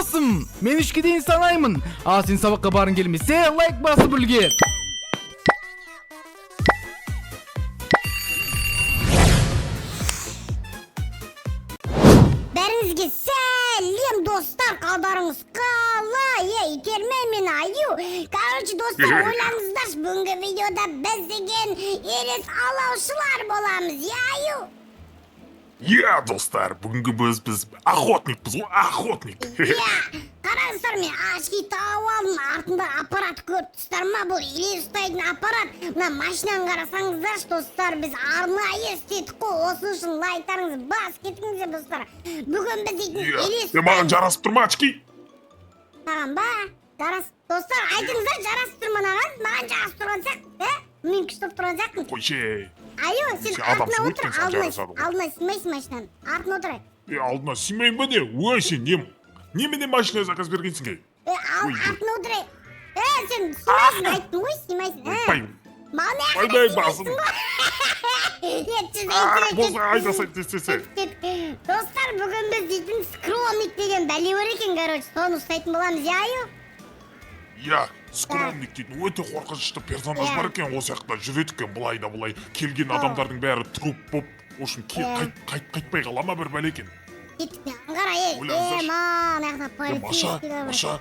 досым, мен үшке дейін санаймын. А сен сабаққа барың келмесе, лайк басып үлгер. Бәріңізге сәлем достар, қалдарыңыз қалай? Итерме мен Аю. Короче, достар, ойлаңыздаршы, бүгінгі видеода біз деген елес алаушылар боламыз, Аю? Я, достар, бүгінгі біз охотникпыз ғой, охотник. Қараңыздар, мен ашки тауып алдым, артында аппарат көріп тұстар ма? Бұл еле ұстайтын аппарат. Мына машинаны қарасаңыздаршы, достар, біз арнайы істедік қой. Осы үшін лайктарыңыз бас кетіңіздер, достар. Бүгін біз дейтін елес... Маған жарасып тұр ма, очки? Саған ба? Достар, айтыңыздар, жарасып тұр ма маған жарасып тұрған сияқты, мен күшті тұрған сияқтымын. Қойшы. Аю, сен артына отыр, алдына сыймайсың машинаның. Артына отыр. Алдына сыймайын ба не? Ой, сен немене машина заказ бергенсің кей? Артына отыр. Сен сыймайсың, айттың ғой, сыймайсың. Ойбай. Маған Ойбай, басым. Достар, бүгін біз дейтін скромник деген бәле бар екен, короче, соны ұстайтын боламыз, Аю? Я, скромник дейтін өте қорқынышты персонаж бар екен, осы жақта жүреді екен, бұлай да бұлай. Келген адамдардың бәрі труп боп, ошын қайтпай қала ма бір бәле екен. Кеттік пе, аңғара, Маша,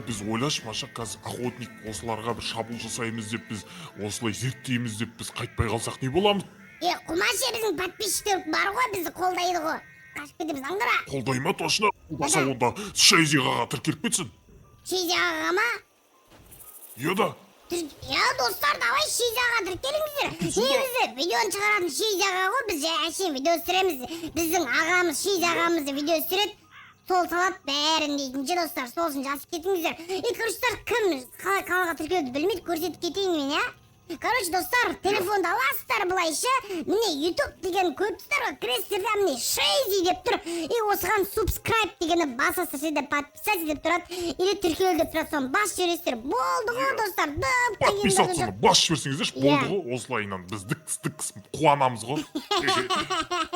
біз ойлашы, Маша, қазір охотник осыларға бір шабуыл жасаймыз деп, біз осылай зерттейміз деп, біз қайтпай қалсақ не боламыз? Құмашы біздің подписчиктер бар ғой, бізді қолдайды ғой. Қашып кетеміз, аңғара. Қолдай ма, точно? Қолдаса онда Шейзиғаға тіркеліп кетсін. Шейзиғаға ма? Еді. Достар, давай Шейзиғаға тіркеліңіздер. Негізі видеоны шығаратын Шейзиғаға ғой, біз әшейін видео түсіреміз. Біздің ағамыз Шейзиғамызды видео түсіреді. Сол салат бәрін дейтінші, достар, сол үшін жазып кетіңіздер. Короче, кім қалаға тіркелуді білмейді, көрсетіп кетейін мен, Короче, достар, телефонды аласыздар былайша, міне YouTube деген көріпсіздер ғой, кіресіздер де міне Шейзи деп тұр. Осыған subscribe дегені басасыздар, сізде подписаться деп тұрады, или тіркелу деп тұрады, соны бас жібересіздер. Болды ғой, достар, подписаться бас жіберсеңіздерші, болды ғой, осылайынан біз дікс қуанамыз ғой.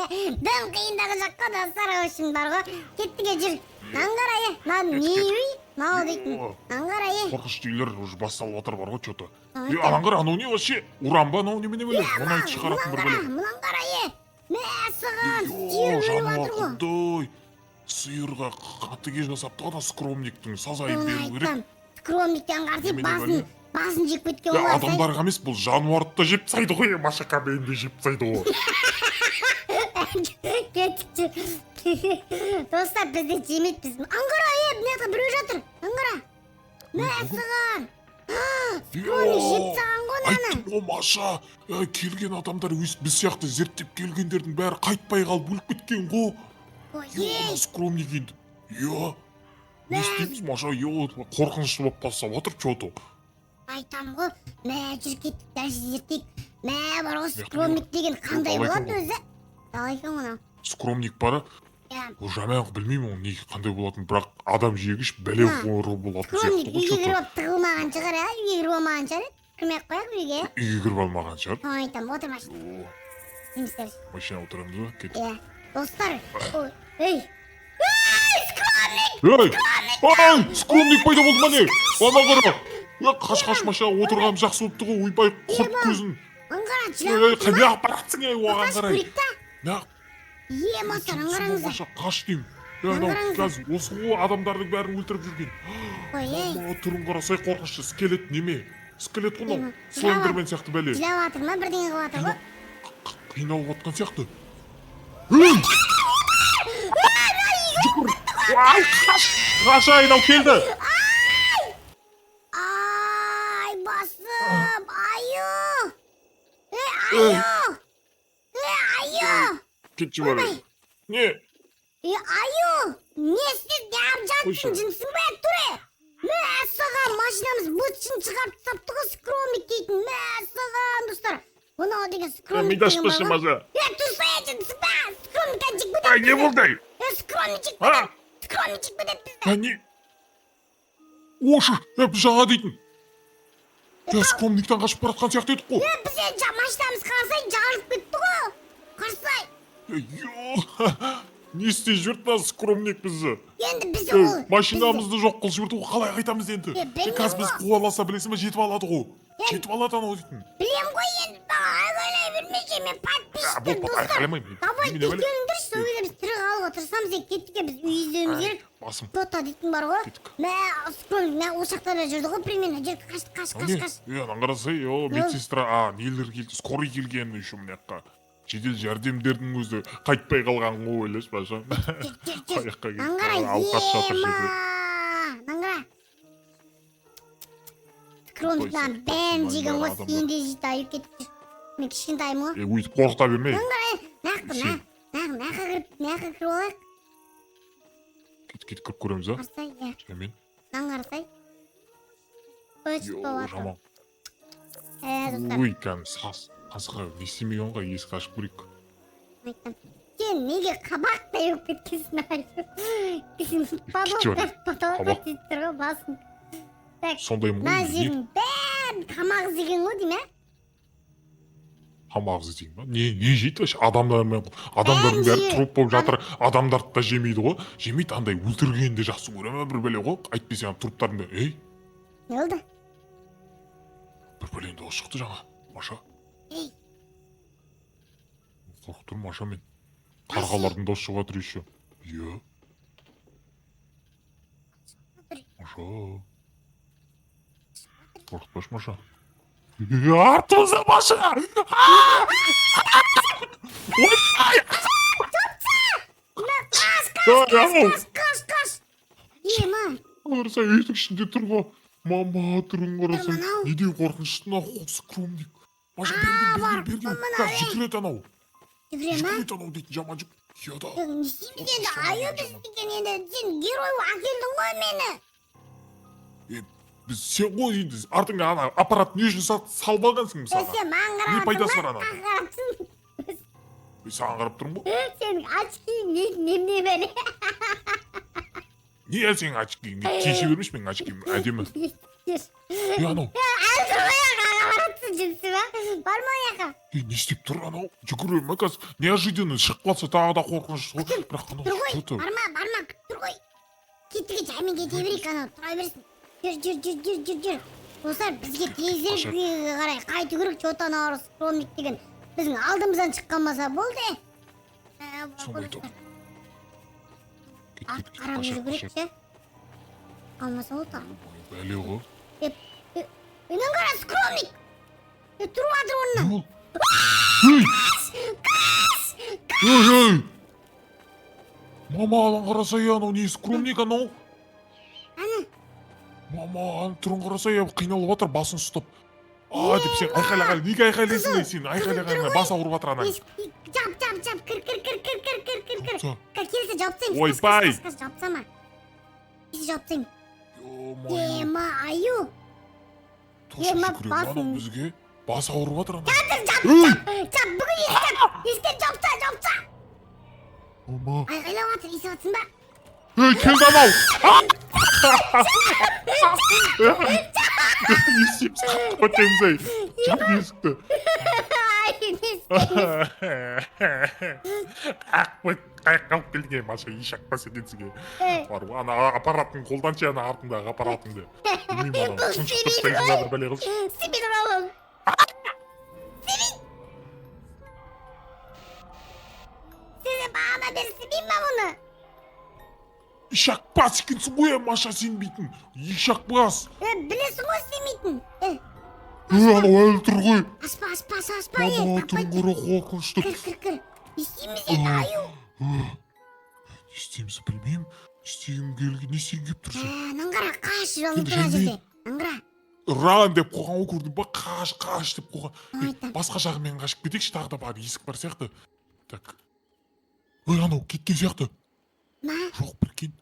Дым қиындағы жаққа, достар, өшін бар ғой. Кеттіге жүр. Аңғарайы, мынау дейтін, аңғарайы. Қорқышты үйлер уже басталып отыр бар ғой, что-то. Аңғара, анау не вообще? Уран ба, анау немене бөле? Оны айт шығаратын бір бөле. Мұнаңғарайы, мәсіған, сүйір бөліп атыр ғой. Құдай, сүйірға қатыге жасапты ғана скромниктің сазайын беру керек. Скромниктен қарсы басын жеп кеткен олар. Адамдарға емес, бұл жануарды да жеп тастайды ғой, Машака мені де жеп тастайды ғой. Достар, бізде жемейді біз. Аңғара, мына біреу жатыр. Аңғара. Мәсіған. Скромник жеп тастаған ғой наны. Айттым ғой, Маша, келген адамдар біз сияқты зерттеп келгендердің бәрі қайтпай қалып өліп кеткен ғой. Скромник енді. Не істейміз, Маша, қорқынышты болып қалса отыр, что-то. Айтам ғой, жүр кеттік, дәрісі зерттейік. Бар ғой, скромник деген қандай болады өзі? Далай екен ғана. Скромник бары? Жаман білмеймін оны неге қандай болатын, бірақ адам жегіш бәле қоры болатын сияқты ғой. Скромник үйге кіріп тығылмаған шығар, үйге кіріп алмаған шығар, кірмек қояқ үйге. Үйге кіріп алмаған шығар. Айтам, отыр машина. Немістер. Машина отырамыз ба? Кеттік. Достар, скромник пайда болды ма не? Ана қара. Қаш Маша, отырғаным жақсы өтті ғой, ойбай құрт көзін. Аңғара, жылап қандай ақпаратсың оған қарай. Мастар, аңғараңыздар. Маша, қаш деймін. Қазір осы ғой адамдардың бәрін өлтіріп жүрген. Түрін қарасай қорқынышты, скелет неме? Скелет қонау, слендермен сияқты бәле. Жылап атыр ма, бірдеңе қылып атыр ғой? Қиналып атқан сияқты. Қаш айнау келді. Ай, басым, Аю. Аю. Кетші бар. Не? Аю, не істеп неғып жаттың, жынсың ба тұре? Мәсіған, машинамыз бұтшын шығарып тапты ғой, скромник дейтін. Мәсіған, достар. Бұнау деген скромник деген бар ғой. Тұрса жынсың ба? Скромниктен жік бөдет. Не болды? Скромник жік бөдет. Скромник жік бөдет бізді. Не? Ошы, жаңа дейтін. Скромниктен қашып баратқан сияқты едік қой. Біз машинамыз қарсай жарылып кетті ғой. Қарсай. не істеп жүрді мына скромник бізді? Енді біз Ей, ол машинамызды жоқ қылып жіберді ғой, қалай қайтамыз енді? білмеймін Қазір біз ғой. қуаласа білесің ба, жетіп алады ғой. Жетіп алады анау дейтін. білем ғой енді айғайлай бермеші мен подписчиктер болды, достар. айқайламаймын. Давай Немене бәле? келіңдерші сол кезде біз тірі қалуға тырысамыз деп кеттік біз үй іздеуіміз керек. Басым. Тота дейтін бар ғой. Кеттік. Мә скромник мә осы жақтарда жүрді ғой примерно жүр қаш. Анан қарасай, медсестра, нелер келді, скорый келген еще мына жаққа. Жедел жәрдемдердің өзі қайтпай қалған ғой ойлашы Маша. Қаяққа кетті. Наңғара Алқаш жатыр жерде. Наңғара скромниктан бәрін жеген ғой сен де жейді айып кетіп жүр. Мен кішкентаймын ғой. Өйтіп қорқыта берме. Наңғара мына кіріп алайық. Кет кіріп көреміз, а? Қарсай, иә. Мен. Наңғарсай. Өтіп баватыр. Жаман. Достар. Ой, қасқа не істемеген ғой, есік ашып көрейік. Айтам. Сен неге қабақтай болып кеткенсің айып. Потолокқа тиіп тұр ғой басың. Так, Сондаймын мына ғой. жердің бәрін тамақ іздеген ғой деймін, ә? Тамақ іздейін ба? Не жейді вообще? Адамдардың бәрі труп болып жатыр. Адамдарды да жемейді ғой. Жемейді, андай өлтіргенді жақсы көре ма бір бәле ғой. Айтпесе труптардың бәрі. Ей, Не болды? бір бәле дауыс шықты жаңа. Маша. Ей, Қорқып тұрмын Маша мен. Қарғалардың дауысы шығып жатыр еще. Иә. Маша. Қорқытпашы Маша. Артымызда Маша! қаш. Ема. Қарасай үйдің ішінде тұр ғой. Мама түрін қарасай. Анау. Неден қорқынышты мынау скромник. Маша берген. Жүгіреді анау. Жүгіреді анау дейтін жаман жүк. Яда. Не істейміз енді айып істеген енді сен герой әкелдің ғой мені. Біз сен ғой енді артыңа ана аппарат не үшін салып алғансың мысалға? Сен маған қарап Не пайдасы бар тұрма, анау? қарапсың. Мен саған қарап тұрмын ғой. Сен очкиің неме бәле. Не сен очкиң? Кеше бермеш менің очкиім әдемі. Анау. Әлгі қаратсың жүнсі ба? Барма яқа. Не істеп тұр анау? Жүгіре ма қазір? Неожиданно шығып қалса тағы да қорқыныш ғой. Бірақ анау Тұр ғой, что-то. барма, тұр ғой. Кеттіге жаймен кете берейік анау, тұра берсін. Жүр. Достар, бізге тезірек қарай қайту керек, что-то анау скромник деген. Біздің алдымыздан шыққанмаса болды. Сондай топ. Қарап жүру керек, ше. Қалмаса болды. Бәле ғой. Өнен қара скромник. Тұрып атыр орнынан. Не ол? Ей! Мама, анан қарасай анау не скромник анау? Ана. Мама, аны түрін қарасай қиналып жатыр, басын ұстап. Деп сен айқайлаған, неге айқайлайсың сен? Айқайлағаныңа бас ауырып жатыр анаң. Жап, кір. Жапса. Келсе жапсаң. Ойбай. Жапсама. Жапсаң. Ё-моё. Ема, аю. Тоша Ема, жүгіреді басын. анау бізге. Бас ауырып жатыр анаң. Жап, бүгін естен жапса. Мама. Айқайлап жатыр, естіп жатсың ба? Келді анау. Не істейміз? Қотеміз ай. Жап есікті. Қаяқ келген Маша, еш ақпаса денсіге. Бар ғой, ана аппаратын қолданшы, ана артындағы аппаратыңды. Білмеймін анау, шыншық тұрсайсың да бір бәле қылшы. Сибин ролым. Сені бағана бері сібейін ба бұны? Еш ақпас екенсің ғой, Маша сенбейтін. Еш ақпас. Білесің ғой істемейтін. Анау әлі тұр ғой. Аспа. Мама, түрін қора қорқынышты. Кір. Істейміз енді аю. Не істейміз білмеймін. Істегім келген, не істеген келіп тұрсың? Наңғара қаш жолы тұра жерде. Наңғара. Ран деп қойған ғой, көрдің ба? Қаш деп қойған. Айтам. Басқа жағымен қашып кетекші, тағы да бар есік бар сияқты. Так. Ой, анау кеткен сияқты. Ма? Жоқ, біркен.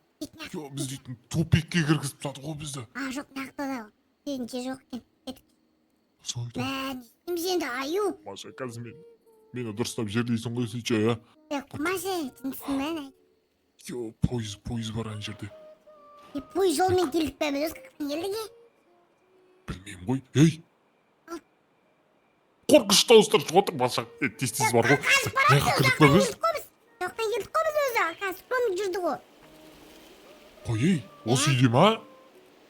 Біз дейтін тупикке кіргізіп тастады ғой бізді. Жоқ, нақта да. Сенде жоқ екен. Сойды. Не істейміз енді аю. Маша, қазір мені дұрыстап жерлейсің ғой сөйтші, а? Құмасы, тыңдысың ба? Пойыз бар ана жерде. Пойыз жолмен келдік пе, біз қақпен келдік е? Білмеймін ғой. Ей! Қорқыш дауыстар шығып отыр, Маша. Тез бар ғой. Неға кірдік па біз? Жоқтан келдік қой біз өзі. қазір скромник жүрді ғой. Қой ей, осы үйде ма?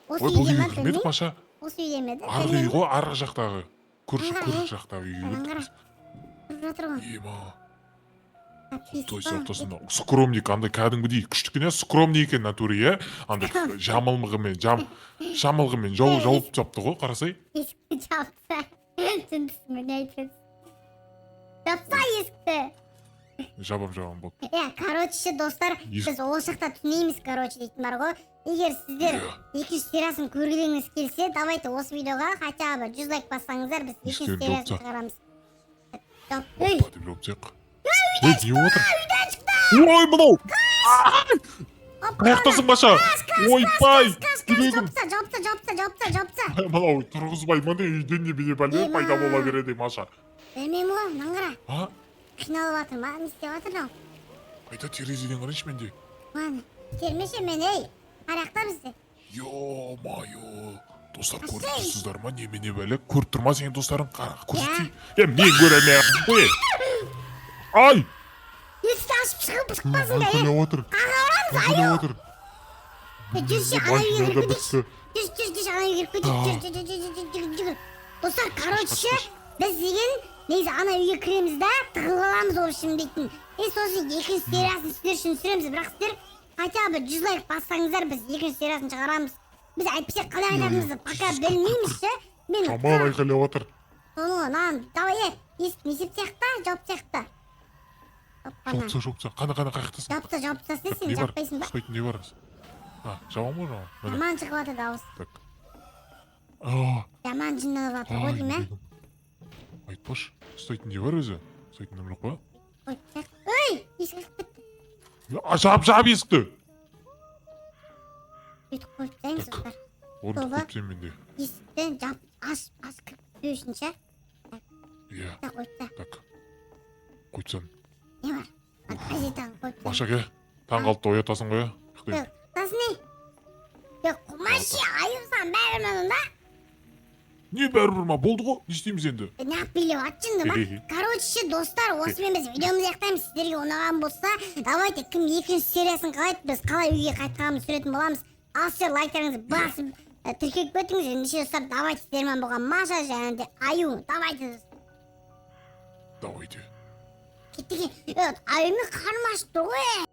Осы Ой, бұл үйде үйге ма, кірмедік білмеймін. Маша. Осы үйде ме? Арғы үй ғой, арғы жақтағы. Көрші Аңғара, жақтағы үйге Аңғара. кірдік. Тұрып жатыр ғой. Ема. Подписка. Той саптасын скромник андай кәдімгідей күштікіне скромник екен натуре иә. Андай жамылғымен жауып жапты ғой қарасай. Есікті жапса. Түсіндісің бе, не айтып жапса есікті. Жабам болды. Короче, достар, біз ол жақта түнейміз, короче, дейтін бар ғой. Егер сіздер екінші сериясын көргілеріңіз келсе, давайте осы видеоға хотя бы 100 лайк бассаңыздар, біз екінші сериясын шығарамыз. Ой, Опа деп жауып Ой, не отыр? Ой, мынау! Қаяқтасың Маша? Ойбай! Жүрегім! жапса. Мынау тұрғызбай міне үйден не бәле пайда бола береді Маша. Білмеймін ғой, маңғара. А? Қиналып жатыр ма? Не істеп жатыр мынау? Қайта терезеден қарайыншы менде. Маны, термеше мен, ей. Қарақта бізде. Ё-майо! Достар көріп тұрсыздар ма? Немене бәле? Көріп тұрма сенің достарың қара көрсетейін. Мен көремін. Ой! Ай! Есікті ашып шығып шықпасын да, Күліп отыр. Күліп отыр. Жүрші, ана үйге кіріп бітті. кетейікші. Жүр, ана үйге кіріп кетейік. Жүр. Достар, короче, біз деген негізі ана үйге кіреміз да, тығылып аламыз в общем дейтін. Сосын екінші сериясын сіздер үшін түсіреміз, бірақ сіздер хотя бы 100 лайк бассаңыздар, біз екінші сериясын шығарамыз. Біз әйтпесе қалай айтатынымызды пока білмейміз ше. Жаман айқайлап отыр. Соны, давай, есік не сеп жауып сияқты. Жопса. Қана қаяқтасың. Жауыпса сен жаппайсың ба? Қыстайтын не бар? Жаман ғой жаман. Жаман шығып жатыр дауыс. Так. Жаман жынданып жатыр ғой деймін, Айтпаш, ұстайтын не бар өзі? Ұстайтын нем жоқ па? Ой, есік ашып кетті. Жап есікті! Бүйтіп қойып тастаймыз достар. Орынды қойып сен менде. Есіктен аш кіріп үшін ше. Иә. Қойыпса. Так. Қойыпсан. Не бар? Газетаны қойып. Маша ке, таң қалыпты оятасың ғой, Тасын не? Құмашы, айырсан бәрімен онда. Не бәрібір ма? Болды ғой, не істейміз енді? Неғып билеп атшынды ба? Короче, достар, осымен біз видеомызды аяқтаймыз. Сіздерге ұнаған болса, давайте кім екінші сериясын қалайды, біз қалай үйге қайтқанымызды түсіретін боламыз. Ал сіздер лайктарыңызды басып, тіркеліп кетіңіз. Ендеше достар, давайте сіздермен болған Маша және де Аю. Давайте. Давайте. Кеттіге, аюмен қарым ашты ғой.